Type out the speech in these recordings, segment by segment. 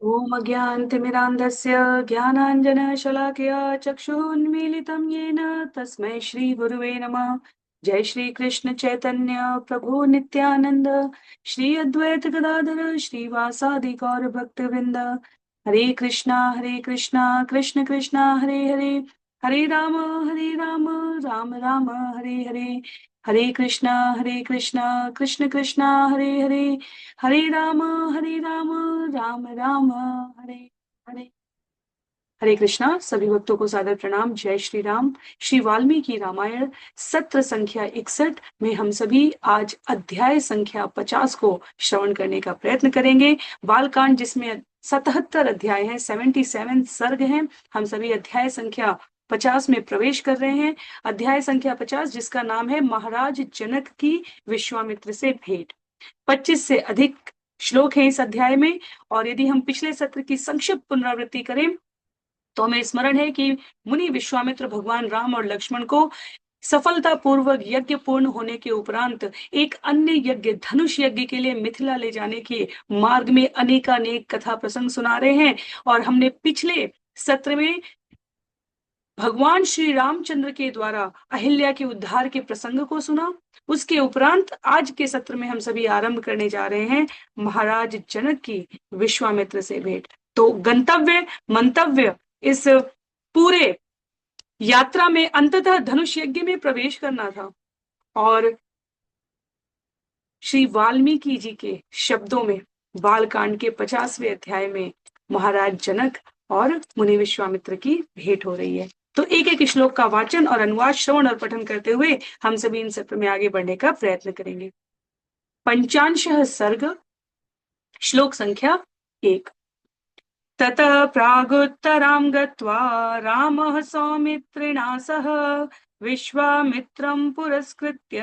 ॐ अज्ञानतिमिरान्धस्य ज्ञानाञ्जनशलाकया चक्षुरुन्मीलितं येन तस्मै श्रीगुरुवे नमः। जय श्री कृष्ण चैतन्य प्रभु नित्यानंद, श्री अद्वैत गदाधर श्रीवासादि गौर भक्तवृंद। हरे कृष्णा कृष्ण कृष्णा हरे हरे, हरे राम राम राम हरे हरे। हरे कृष्णा कृष्ण कृष्णा हरे हरे, हरे राम राम राम हरे हरे। हरे कृष्णा। सभी भक्तों को सादर प्रणाम। जय श्री राम। श्री वाल्मीकि रामायण सत्र संख्या 61 में हम सभी आज अध्याय संख्या 50 को श्रवण करने का प्रयत्न करेंगे। बालकांड जिसमें 77 अध्याय हैं, 77 सर्ग हैं। हम सभी अध्याय संख्या 50 में प्रवेश कर रहे हैं। अध्याय संख्या 50 जिसका नाम है महाराज जनक की विश्वामित्र से भेंट। 25 से अधिक श्लोक हैं इस अध्याय में। और यदि हम पिछले सत्र की संक्षिप्त पुनरावृत्ति करें तो हमें स्मरण है कि मुनि विश्वामित्र भगवान राम और लक्ष्मण को सफलता पूर्वक यज्ञ पूर्ण होने के उपरांत एक अन्य यज्ञ धनुष यज्ञ के लिए मिथिला ले जाने के मार्ग में अनेकानेक कथा प्रसंग सुना रहे हैं। और हमने पिछले सत्र में भगवान श्री रामचंद्र के द्वारा अहिल्या के उद्धार के प्रसंग को सुना। उसके उपरांत आज के सत्र में हम सभी आरंभ करने जा रहे हैं महाराज जनक की विश्वामित्र से भेंट। तो गंतव्य मंतव्य इस पूरे यात्रा में अंततः धनुष यज्ञ में प्रवेश करना था। और श्री वाल्मीकि जी के शब्दों में बालकांड के 50वें अध्याय में महाराज जनक और मुनि विश्वामित्र की भेंट हो रही है। तो एक एक श्लोक का वाचन और अनुवाद श्रवण और पठन करते हुए हम सभी इन सत्र में आगे बढ़ने का प्रयत्न करेंगे। पंचांशः सर्ग, श्लोक संख्या 1। ततः प्रागुत्तरां गत्वा रामः सौमित्रिणा सह विश्वामित्रं पुरस्कृत्य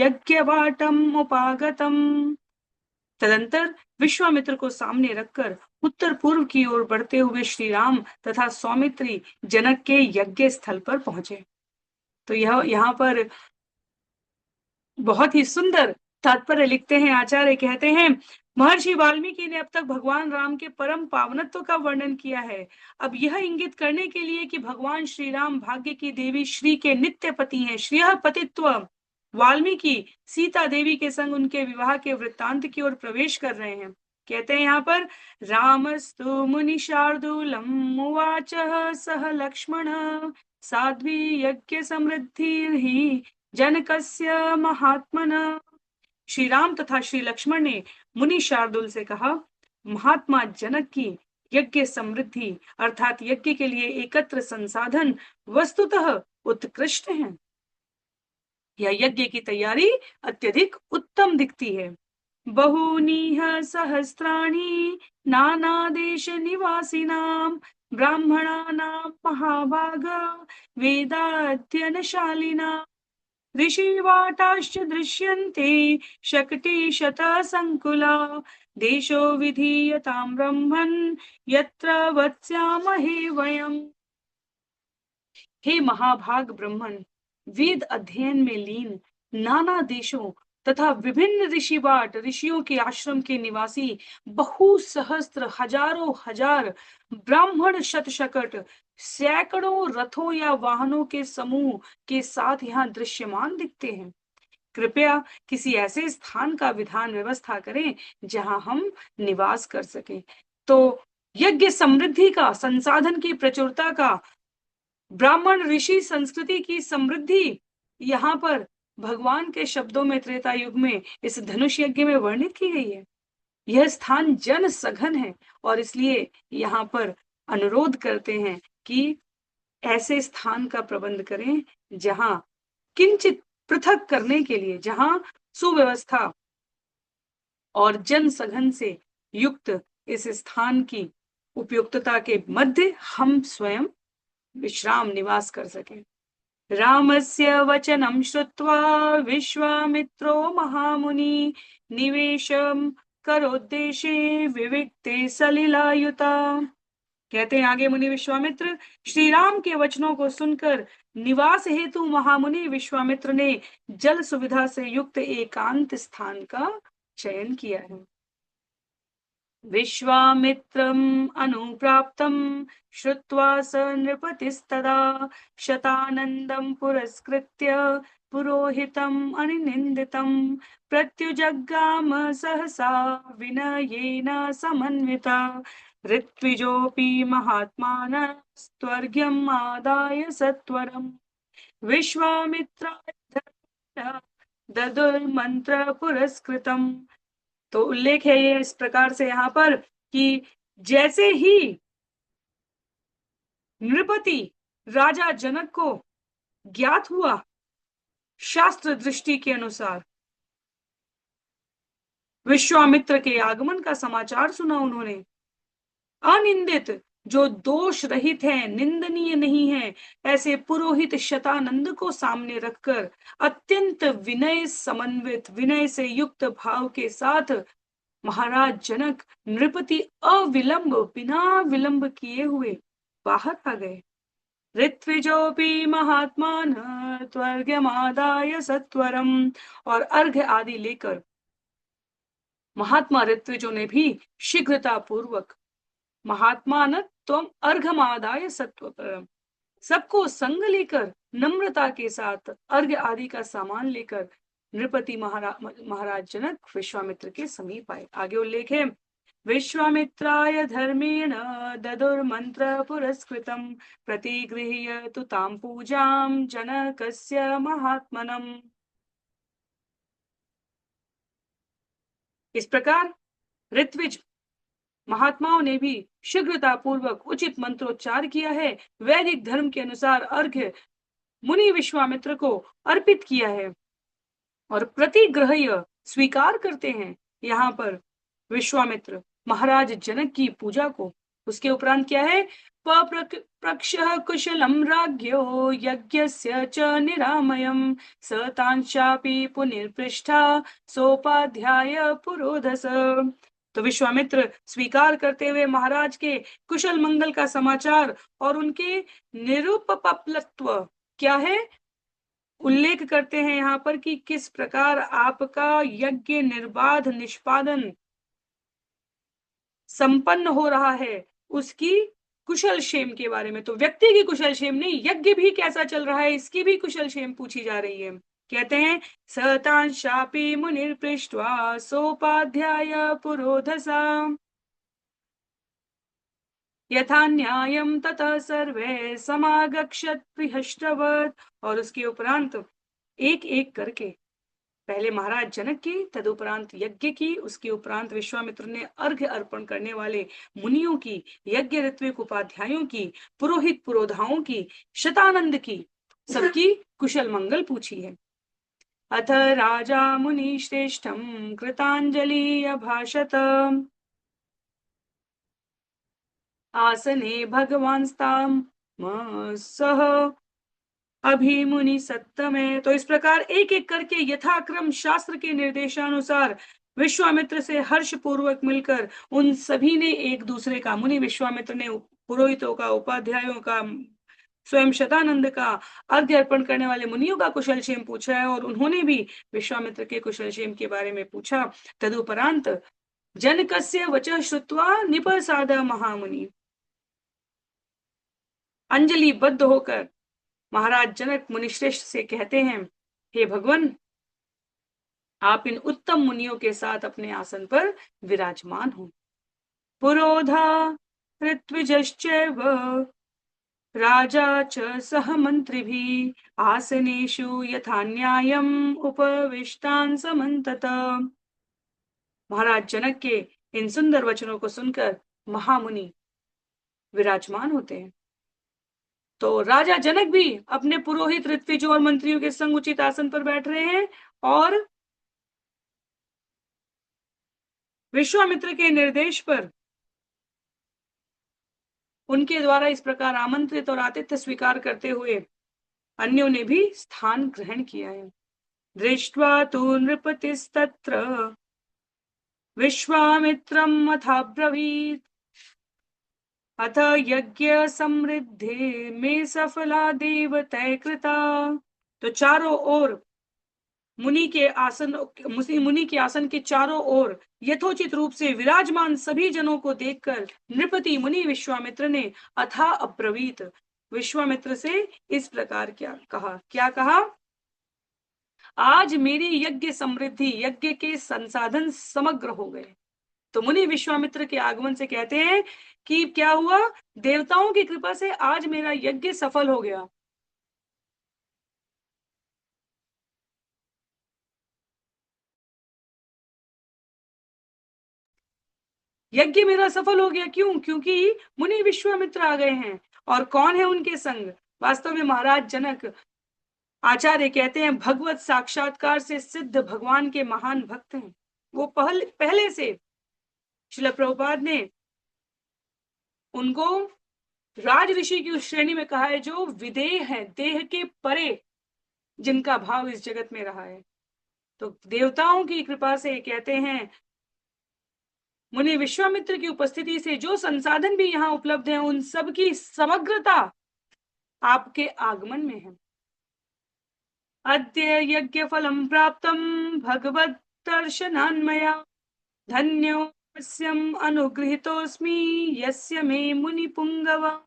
यज्ञवाटम् उपागतम्। तदंतर विश्वामित्र को सामने रखकर उत्तर पूर्व की ओर बढ़ते हुए श्री राम तथा सौमित्री जनक के यज्ञ स्थल पर पहुंचे। तो यह यहाँ पर बहुत ही सुंदर तात्पर्य लिखते हैं आचार्य। कहते हैं महर्षि वाल्मीकि ने अब तक भगवान राम के परम पावनत्व का वर्णन किया है। अब यह इंगित करने के लिए कि भगवान श्री राम भाग्य की देवी श्री के नित्य पति हैं, श्रेय पतित्व, वाल्मीकि सीता देवी के संग उनके विवाह के वृत्तांत की ओर प्रवेश कर रहे हैं। कहते हैं यहाँ पर रामस्तु मुनि शार्दूलम उवाच सह लक्ष्मण साध्वी यज्ञ समृद्धि जनकस्य महात्मन। श्री राम तथा श्री लक्ष्मण ने मुनि शार्दुल से कहा, महात्मा जनक की यज्ञ समृद्धि अर्थात यज्ञ के लिए एकत्र संसाधन वस्तुतः उत्कृष्ट हैं। यह यज्ञ की तैयारी अत्यधिक उत्तम दिखती है। बहूनिह सहस्राणि नाना देश निवासिनां ब्राह्मणानां महाभाग वेदाध्ययनशालिनां ऋषिवाटाश्च दृश्यन्ते शक्तिशतः संकुला देशो विधीयतां ब्रह्मन् यत्र वत्स्यामहे वयम्। हे महाभाग ब्रह्मन, वेद अध्ययन में लीन नाना देशों तथा विभिन्न ऋषिवाट ऋषियों के आश्रम के निवासी बहु सहस्त्र हजारों हजार ब्राह्मण शतशकट सैकड़ों रथों या वाहनों के समूह के साथ यहाँ दृश्यमान दिखते हैं। कृपया किसी ऐसे स्थान का विधान व्यवस्था करें जहां हम निवास कर सकें। तो यज्ञ समृद्धि का, संसाधन की प्रचुरता का, ब्राह्मण ऋषि संस्कृति की समृद्धि यहाँ पर भगवान के शब्दों में त्रेता युग में इस धनुष यज्ञ में वर्णित की गई है। यह स्थान जन सघन है और इसलिए यहाँ पर अनुरोध करते हैं कि ऐसे स्थान का प्रबंध करें जहां किंचित पृथक करने के लिए, जहां सुव्यवस्था और जन सघन से युक्त इस स्थान की उपयुक्तता के मध्य हम स्वयं विश्राम निवास कर सकें। रामस्य वचनं श्रुत्वा विश्वामित्रो महामुनि निवेशं करोद्देशे विविक्ते सलिलायुता। कहते हैं आगे मुनि विश्वामित्र, श्री राम के वचनों को सुनकर निवास हेतु महामुनि विश्वामित्र ने जल सुविधा से युक्त एकांत स्थान का चयन किया है। विश्वामित्रम् अनुप्राप्तम् श्रुत्वा स नृपतिस्तदा शतानन्दं पुरस्कृत्य पुरोहितम् अनिनिन्दितम् प्रत्युजगाम सहसा विनयेन समन्विता ऋत्विजोऽपि महात्मानस्त्वर्घ्यम् आदाय सत्वरम् विश्वामित्राय ददुर्मन्त्र पुरस्कृतम्। तो उल्लेख है ये इस प्रकार से यहाँ पर कि जैसे ही नृपति राजा जनक को ज्ञात हुआ, शास्त्र दृष्टि के अनुसार विश्वामित्र के आगमन का समाचार सुना उन्होंने, अनिंदित, जो दोष रहित है, निंदनीय नहीं है, ऐसे पुरोहित शतानंद को सामने रखकर अत्यंत विनय समन्वित, विनय से युक्त भाव के साथ महाराज जनक नृपति अविलंब, बिना विलंब किए हुए बाहर आ गए। ऋत्विजोपि महात्मान त्वर्घ्यमादाय सत्वरम, और अर्घ्य आदि लेकर महात्मा ऋत्विजों ने भी शीघ्रता पूर्वक महात्मान त्वम अर्घमादाय सत्वरम, सबको संग लेकर नम्रता के साथ अर्घ्य आदि का सामान लेकर नृपति महाराज जनक विश्वामित्र के समीप आए। आगे उल्लेख है, विश्वामित्राय धर्मेण ददुर्मन्त्र पुरस्कृतम् प्रतिगृह्य तु तां पूजां जनकस्य महात्मनम्। इस प्रकार ऋत्विज महात्माओं ने भी शीघ्रता पूर्वक उचित मंत्रोच्चार किया है, वैदिक धर्म के अनुसार अर्घ्य मुनि विश्वामित्र को अर्पित किया है और प्रतिग्रह्य स्वीकार करते हैं यहाँ पर विश्वामित्र महाराज जनक की पूजा को। उसके उपरांत क्या है, पप्रक्षः कुशलम राज्ञो यज्ञस्य च निरामयम् सतांशापि पुनिर्पृष्ठा सोपाध्याय पुरोधस। तो विश्वामित्र स्वीकार करते हुए महाराज के कुशल मंगल का समाचार और उनके निरुपपलत्व क्या है उल्लेख करते हैं यहाँ पर कि किस प्रकार आपका यज्ञ निर्बाध निष्पादन संपन्न हो रहा है, उसकी कुशल क्षेम के बारे में। तो व्यक्ति की कुशल क्षेम नहीं, यज्ञ भी कैसा चल रहा है इसकी भी कुशल क्षेम पूछी जा रही है। कहते हैं, सतांशापि मुनिर्पृष्ट्वा सोपाध्याय पुरोधसा यथा न्यायम ततः सर्वे समागक्षत प्रिहष्टवत्। और उसके उपरांत एक एक करके पहले महाराज जनक की, तदुपरांत यज्ञ की, उसके उपरांत विश्वामित्र ने अर्घ्य अर्पण करने वाले मुनियों की, यज्ञ ऋत्विक उपाध्यायों की, पुरोहित पुरोधाओं की, शतानंद की, सबकी कुशल मंगल पूछी है। अथ राजा मुनि श्रेष्ठम कृतांजलि अभाषत आसने भगवान सह अभिमुनि सत्तमे। तो इस प्रकार एक एक करके यथाक्रम शास्त्र के निर्देशानुसार विश्वामित्र से हर्ष पूर्वक मिलकर उन सभी ने एक दूसरे का, मुनि विश्वामित्र ने पुरोहितों का, उपाध्यायों का, स्वयं शतानंद का, अर्घ्य अर्पण करने वाले मुनियों का कुशलक्षेम पूछा है और उन्होंने भी विश्वामित्र के कुशलक्षेम के बारे में पूछा। तदुपरांत जनकस्य वचः श्रुत्वा निपसाद महामुनि, अंजलि बद्ध होकर महाराज जनक मुनिश्रेष्ठ से कहते हैं, हे भगवान, आप इन उत्तम मुनियों के साथ अपने आसन पर विराजमान हो। पुरोधा ऋत्विजश्चैव राजा च सह मंत्रिभिः आसनेषु यथा न्यायम् उपविष्टान् समन्तत। महाराज जनक के इन सुंदर वचनों को सुनकर महामुनि विराजमान होते हैं। तो राजा जनक भी अपने पुरोहित ऋत्विजों और मंत्रियों के संग उचित आसन पर बैठ रहे हैं और विश्वामित्र के निर्देश पर उनके द्वारा इस प्रकार आमंत्रित और आतिथ्य स्वीकार करते हुए अन्यों ने भी स्थान ग्रहण किया है। दृष्ट्वा तु नृपतिस्तत्र विश्वामित्रम् अथाब्रवीत् अथ यज्ञ समृद्धि में सफला देव तय कृता। तो चारों ओर मुनि के आसन के चारों ओर यथोचित रूप से विराजमान सभी जनों को देखकर नृपति मुनि विश्वामित्र ने अथा अब्रवीत, विश्वामित्र से इस प्रकार क्या कहा? आज मेरी यज्ञ समृद्धि, यज्ञ के संसाधन समग्र हो गए। तो मुनि विश्वामित्र के आगमन से कहते हैं कि क्या हुआ? देवताओं की कृपा से आज मेरा यज्ञ सफल हो गया। यज्ञ मेरा सफल हो गया, क्यों? क्योंकि मुनि विश्वामित्र आ गए हैं। और कौन है उनके संग? वास्तव में महाराज जनक, आचार्य कहते हैं, भगवत साक्षात्कार से सिद्ध भगवान के महान भक्त हैं। वो पहले से श्रील प्रभुपाद ने उनको राज ऋषि की उस श्रेणी में कहा है जो विदेह है, देह के परे जिनका भाव इस जगत में रहा है। तो देवताओं की कृपा से कहते हैं, मुनि विश्वामित्र की उपस्थिति से जो संसाधन भी यहाँ उपलब्ध हैं, उन सब की समग्रता आपके आगमन में है। अद्य यज्ञ फलम प्राप्तम भगवत दर्शनान्मया, धन्योस्म्यहम् अनुगृहीतोऽस्मि यस्य मे मुनि पुंगवा।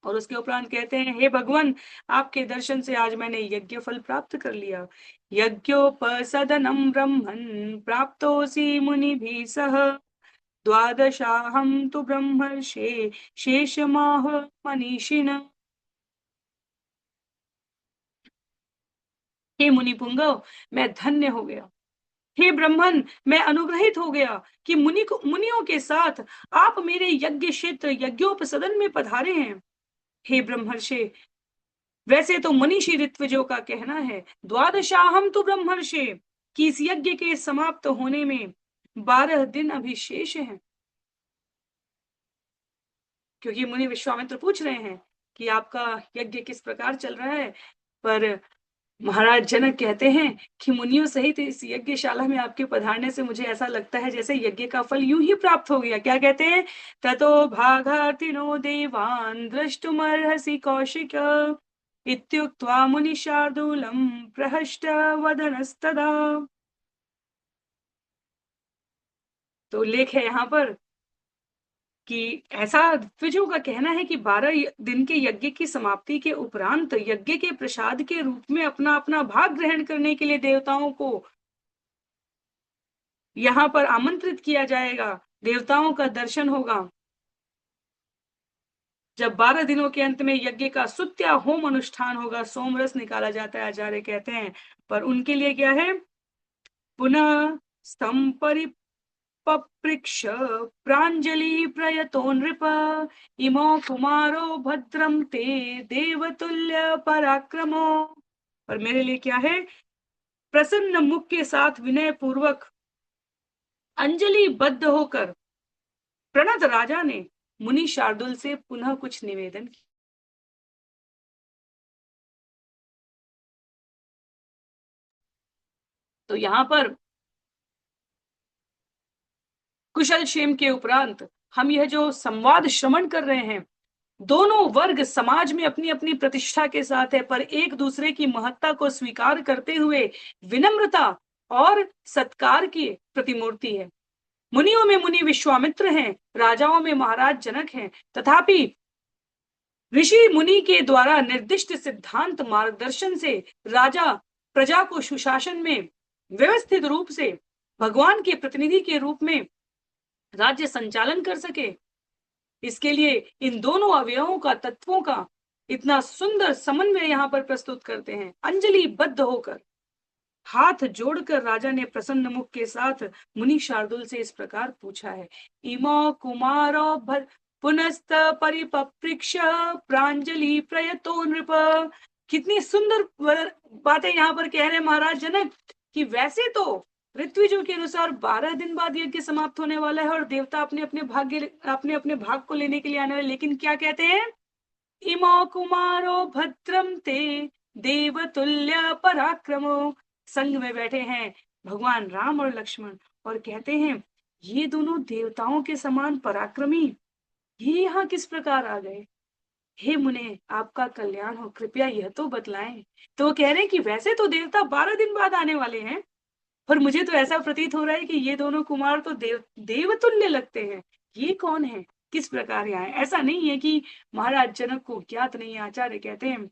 और उसके उपरांत कहते हैं, हे भगवान, आपके दर्शन से आज मैंने यज्ञ फल प्राप्त कर लिया। यज्ञोपसदनम ब्रह्मन् प्राप्तोऽसि मुनिभिः सह, द्वादशाहं तु ब्रह्मर्षे शेषमाह मनीषिण। हे मुनि पुंगव, मैं धन्य हो गया। हे ब्रह्मन, मैं अनुग्रहित हो गया कि मुनियों के साथ आप मेरे यज्ञ क्षेत्र यज्ञोपसदन में पधारे हैं। हे ब्रह्मर्षि, वैसे तो मनीषी ऋत्विजों का कहना है, द्वादशाहम तो ब्रह्मर्षि, कि इस यज्ञ के समाप्त होने में 12 दिन अभी शेष हैं। क्योंकि मुनि विश्वामित्र पूछ रहे हैं कि आपका यज्ञ किस प्रकार चल रहा है, पर महाराज जनक कहते हैं कि मुनियों सहित इस यज्ञशाला में आपके पधारने से मुझे ऐसा लगता है जैसे यज्ञ का फल यूं ही प्राप्त हो गया। क्या कहते हैं? ततो भागार्थिनो देवान् द्रष्टुमर्हसि कौशिक, इत्युक्त्वा मुनि शार्दूलम प्रहष्ट वदनस्तदा। तो लेख है यहाँ पर कि ऐसा द्विजों का कहना है कि 12 दिन के यज्ञ की समाप्ति के उपरांत यज्ञ के प्रसाद के रूप में अपना अपना भाग ग्रहण करने के लिए देवताओं को यहाँ पर आमंत्रित किया जाएगा। देवताओं का दर्शन होगा। जब 12 दिनों के अंत में यज्ञ का सुत्या होम अनुष्ठान होगा, सोमरस निकाला जाता है, आचार्य कहते हैं। पर उनके लिए क्या है? पुनः स्तंपरि पपृक्ष प्रांजलि प्रयतो नृप, इमो कुमारो भद्रम ते देवतुल्य पराक्रमो। और मेरे लिए क्या है? प्रसन्न मुख के साथ विनय पूर्वक अंजलि बद्ध होकर प्रणत राजा ने मुनि शार्दुल से पुनः कुछ निवेदन किया। तो यहाँ पर कुशल क्षेम के उपरांत हम यह जो संवाद श्रवण कर रहे हैं, दोनों वर्ग समाज में अपनी अपनी प्रतिष्ठा के साथ है, पर एक दूसरे की महत्ता को स्वीकार करते हुए विनम्रता और सत्कार की प्रतिमूर्ति है। मुनियों में मुनि विश्वामित्र हैं, राजाओं में महाराज जनक हैं, तथापि ऋषि मुनि के द्वारा निर्दिष्ट सिद्धांत मार्गदर्शन से राजा प्रजा को सुशासन में व्यवस्थित रूप से भगवान के प्रतिनिधि के रूप में राज्य संचालन कर सके, इसके लिए इन दोनों अवयवों का, तत्वों का इतना सुंदर समन्वय यहाँ पर प्रस्तुत करते हैं। अंजलि बद्ध होकर हाथ जोड़कर राजा ने प्रसन्न मुख के साथ मुनि शार्दुल से इस प्रकार पूछा है, इमो कुमारो पुनस्त परिपपृक्ष प्रांजलि प्रयतो नृप। कितनी सुंदर बातें यहाँ पर कह रहे हैं महाराज जनक कि वैसे तो ऋत्विजों के अनुसार 12 दिन बाद यज्ञ समाप्त होने वाला है और देवता अपने अपने भाग को लेने के लिए आने वाले, लेकिन क्या कहते हैं? इमो कुमारो भद्रम ते देवतुल्य पराक्रमो। संग में बैठे हैं भगवान राम और लक्ष्मण और कहते हैं, ये दोनों देवताओं के समान पराक्रमी ये यहाँ किस प्रकार आ गए? हे मुने, आपका कल्याण हो, कृपया यह तो बतलाएं। तो वो कह रहे हैं कि वैसे तो देवता 12 दिन बाद आने वाले हैं, पर मुझे तो ऐसा प्रतीत हो रहा है कि ये दोनों कुमार तो देवतुल्य लगते हैं। ये कौन है, किस प्रकार यहाँ है? ऐसा नहीं है कि महाराज जनक को ज्ञात नहीं है। आचार्य कहते हैं,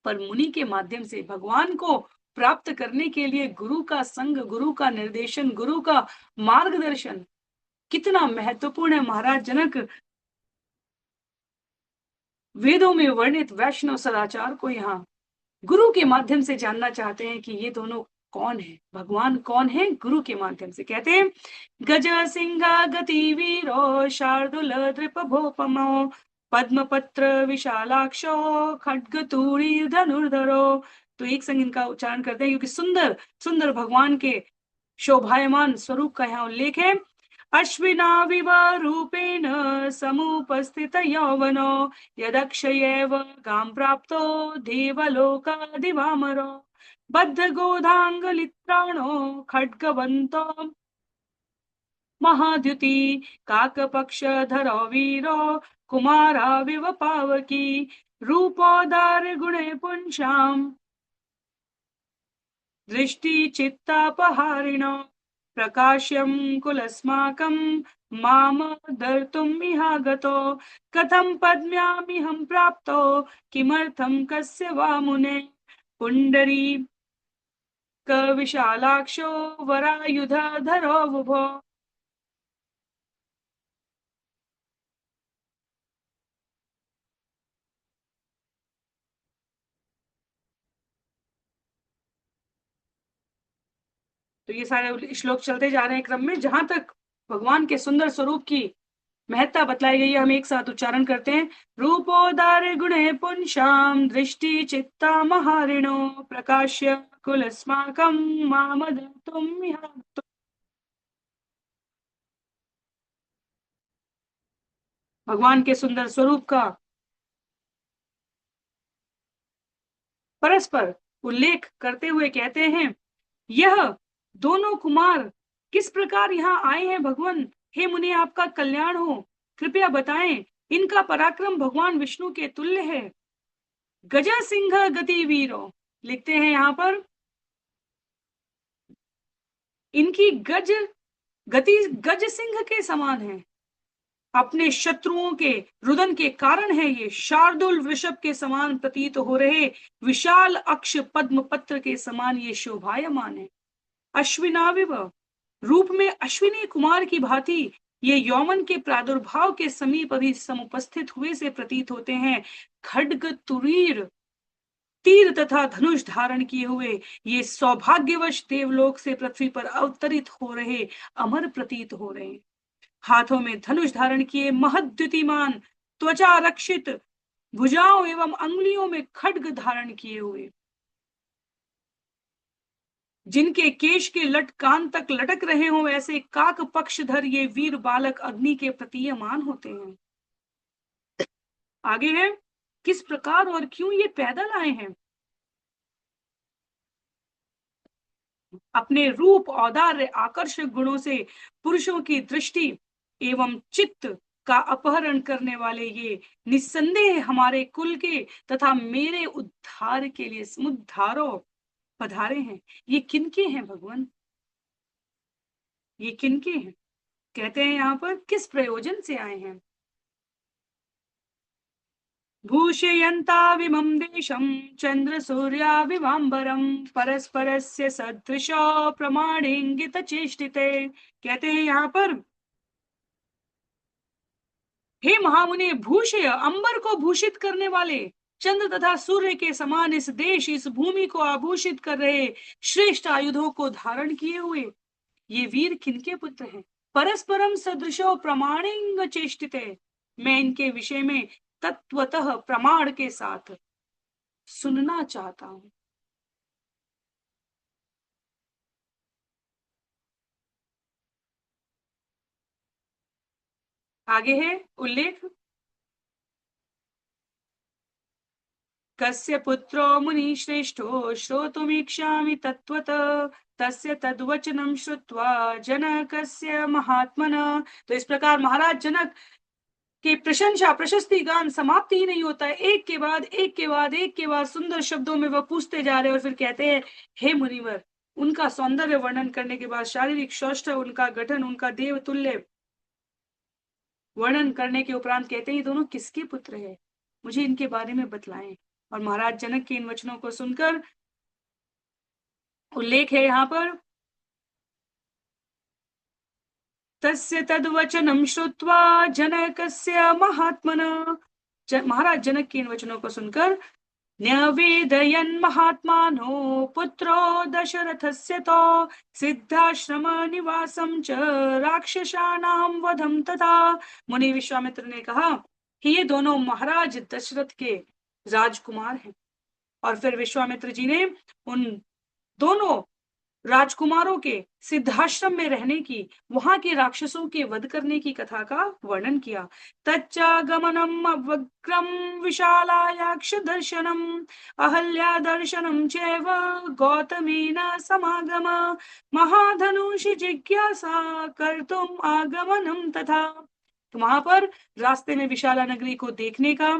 पर मुनि के माध्यम से भगवान को प्राप्त करने के लिए गुरु का संग, गुरु का निर्देशन, गुरु का मार्गदर्शन कितना महत्वपूर्ण है। महाराज जनक वेदों में वर्णित वैष्णव सदाचार को यहाँ गुरु के माध्यम से जानना चाहते हैं कि ये दोनों कौन है, भगवान कौन है। गुरु के माध्यम से कहते हैं, गज सिंह गति वीरो शार्दुल दृप भोपमो पद्मपत्र विशालाक्षो खड्ग तूरी धनुर्धरो। तो एक संग इनका उच्चारण करते हैं, क्योंकि सुंदर सुंदर भगवान के शोभायमान स्वरूप का यहाँ उल्लेख है। अश्विनाविव रूपेण समुपस्थित यौवनो यदक्षयेव गां प्राप्तो देवलोकादिवामरो बद्ध गोधांगलित्राणो खड्गवन्तो महाद्युति काकपक्षधरो वीरो कुमाराविव पावकी रूपोदार गुणे पुंसाम् दृष्टिचित्तापहारिणो प्रकाश्यं कुलस्माकं माम दर्तुमिहागतो कथं पद्म्यामिहं प्राप्तो किमर्थं कस्य वा मुने पुण्डरी विशालाक्षो वरायुधधरो बुभो। तो ये सारे श्लोक चलते जा रहे हैं क्रम में, जहां तक भगवान के सुंदर स्वरूप की महत्ता बतलाई गई है। हम एक साथ उच्चारण करते हैं, रूपोदार गुणे पुंसाम दृष्टि चित्ता महारिणो प्रकाश्य कुलस्माकं मामदन्तुम मिहातु। भगवान के सुंदर स्वरूप का परस्पर उल्लेख करते हुए कहते हैं, यह दोनों कुमार किस प्रकार यहाँ आए हैं भगवान। हे मुनि, आपका कल्याण हो, कृपया बताएं। इनका पराक्रम भगवान विष्णु के तुल्य है। गजा सिंह गति वीरो, लिखते हैं यहाँ पर, इनकी गज गति गज सिंह के समान है। अपने शत्रुओं के रुदन के कारण है। ये शार्दुल वृषभ के समान प्रतीत हो रहे, विशाल अक्ष पद्म पत्र के समान ये शोभायमान है। अश्विनाविव, रूप में अश्विनी कुमार की भांति ये यौवन के प्रादुर्भाव के समीप अभी समुपस्थित हुए से प्रतीत होते हैं। खड्ग तुरीर, तीर तथा धनुष धारण किए हुए ये सौभाग्यवश देवलोक से पृथ्वी पर अवतरित हो रहे अमर प्रतीत हो रहे हैं। हाथों में धनुष धारण किए महद्युतिमान, त्वचा रक्षित भुजाओं एवं अंगुलियों में खड्ग धारण किए हुए, जिनके केश के लट कान तक लटक रहे हों, ऐसे काक पक्षधर ये वीर बालक अग्नि के प्रतीयमान होते हैं। आगे है, किस प्रकार और क्यों ये पैदल आए हैं। अपने रूप औदार्य आकर्षक गुणों से पुरुषों की दृष्टि एवं चित्त का अपहरण करने वाले ये निस्संदेह हमारे कुल के तथा मेरे उद्धार के लिए समुद्धारो पधारे हैं। ये किनके हैं भगवान, ये किनके हैं। कहते हैं यहाँ पर, किस प्रयोजन से आए हैं। भूषयन्ताविमं देशं चन्द्रसूर्याविवाम्बरं परस्परस्य सदृशो प्रमाणेङ्गितचेष्टिते। कहते हैं यहाँ पर, हे महामुने, भूषय, अंबर को भूषित करने वाले, चंद्र तथा सूर्य के समान इस देश, इस भूमि को आभूषित कर रहे, श्रेष्ठ आयुधों को धारण किए हुए ये वीर किनके पुत्र हैं। परस्परम सदृशो प्रमाणेंग चेष्टिते, मैं इनके विषय में तत्वतः प्रमाण के साथ सुनना चाहता हूं। आगे है उल्लेख, कस्य पुत्रो मुनि श्रेष्ठो श्रोतुमीक्षामि तत्वत तस्य तद्वचनम श्रुत्वा जनकस्य महात्मन। तो इस प्रकार महाराज जनक कि प्रशंसा प्रशस्ति गान समाप्ति ही नहीं होता है, एक के बाद एक के बाद एक के बाद सुंदर शब्दों में वह पूछते जा रहे हैं। और फिर कहते हैं, हे मुनिवर, उनका सौंदर्य वर्णन करने के बाद, शारीरिक सौष्ठव, उनका गठन, उनका देव तुल्य वर्णन करने के उपरांत कहते हैं, ये दोनों किसके पुत्र है, मुझे इनके बारे में बतलाएं। और महाराज जनक के इन वचनों को सुनकर उल्लेख है यहाँ पर, तस्य तद्वचनं श्रुत्वा जनकस्य महात्मनः, महाराज जनक के इन वचनों को सुनकर, न्यवेदयन् महात्मानो पुत्रो दशरथस्य तो सिद्धाश्रम निवासं च राक्षसानां वधं तथा। मुनि विश्वामित्र ने कहा कि ये दोनों महाराज दशरथ के राजकुमार हैं। और फिर विश्वामित्र जी ने उन दोनों राजकुमारों के सिद्धाश्रम में रहने की, वहां के राक्षसों के वध करने की कथा का वर्णन किया। तच्चागमनम अवग्रम विशालायाक्ष दर्शनम अहल्या दर्शनम चैव गौतमेन समागम महाधनुषि जिज्ञासा कर्तुम आगमनम तथा। तो वहां पर रास्ते में विशाला नगरी को देखने का,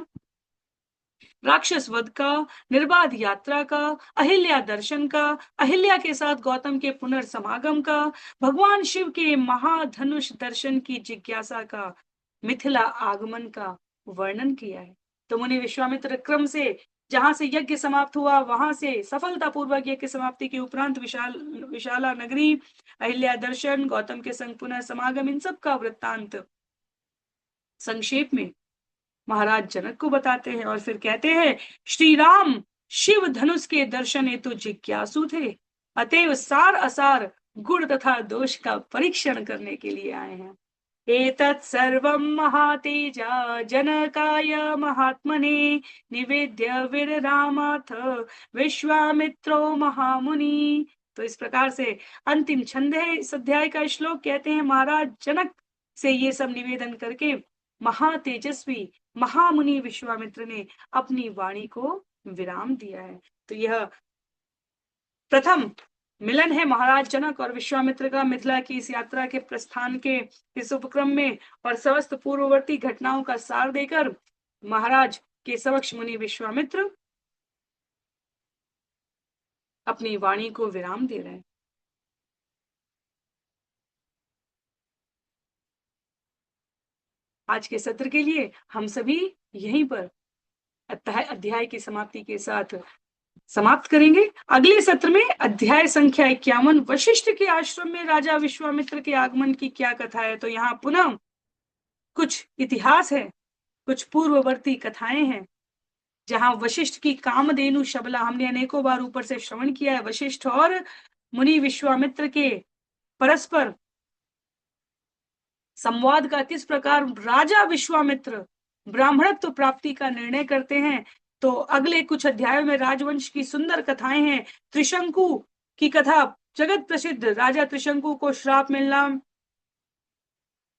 राक्षस वध का, निर्बाध यात्रा का, अहिल्या दर्शन का, अहिल्या के साथ गौतम के पुनर्समागम का, भगवान शिव के महाधनुष दर्शन की जिज्ञासा का, मिथिला आगमन का वर्णन किया है। तो मुनि विश्वामित्र क्रम से जहां से यज्ञ समाप्त हुआ, वहां से सफलतापूर्वक यज्ञ समाप्ति के उपरांत विशाला नगरी, अहिल्या दर्शन, गौतम के संग पुनः समागम, इन सब का वृत्तांत संक्षेप में महाराज जनक को बताते हैं। और फिर कहते हैं, श्री राम शिव धनुष के दर्शन हेतु जिज्ञासु थे, अतएव सार असार गुण तथा दोष का परीक्षण करने के लिए आए हैं। एतत् सर्वं महातेजा जनकाय महात्मने निवेद्य विररामाथ विश्वामित्रो महामुनि। तो इस प्रकार से अंतिम छंद है इस अध्याय का श्लोक। कहते हैं, महाराज जनक से ये सब निवेदन करके महातेजस्वी महामुनि विश्वामित्र ने अपनी वाणी को विराम दिया है। तो यह प्रथम मिलन है महाराज जनक और विश्वामित्र का मिथिला की इस यात्रा के प्रस्थान के इस उपक्रम में। और समस्त पूर्ववर्ती घटनाओं का सार देकर महाराज के समक्ष मुनि विश्वामित्र अपनी वाणी को विराम दे रहे हैं। आज के सत्र के लिए हम सभी यहीं पर अध्याय की समाप्ति के साथ समाप्त करेंगे। अगले सत्र में अध्याय संख्या 51, वशिष्ठ के आश्रम में राजा विश्वामित्र के आगमन की क्या कथा है। तो यहाँ पुनः कुछ इतिहास है, कुछ पूर्ववर्ती कथाएं हैं, जहां वशिष्ठ की कामधेनु शबला हमने अनेकों बार ऊपर से श्रवण किया है। वशिष्ठ और मुनि विश्वामित्र के परस्पर संवाद का किस प्रकार राजा विश्वामित्र ब्राह्मणत्व प्राप्ति का निर्णय करते हैं। तो अगले कुछ अध्यायों में राजवंश की सुंदर कथाएं हैं। त्रिशंकु की कथा, जगत प्रसिद्ध राजा त्रिशंकु को श्राप मिलना,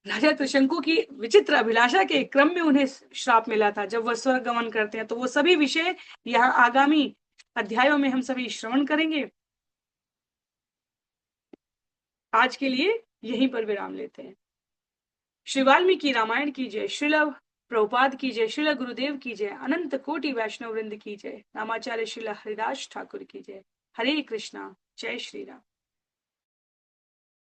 राजा त्रिशंकु की विचित्र अभिलाषा के क्रम में उन्हें श्राप मिला था जब वह स्वर्ग गमन करते हैं। तो वो सभी विषय यहाँ आगामी अध्यायों में हम सभी श्रवण करेंगे। आज के लिए यहीं पर विराम लेते हैं। श्री वाल्मीकि रामायण की जय, श्रील प्रभुपाद की जय, श्रील गुरुदेव की जय, अनंत कोटि वैष्णव वृंद की जय, रामाचार्य श्रील हरिदास ठाकुर की जय। हरे कृष्णा, जय श्री राम।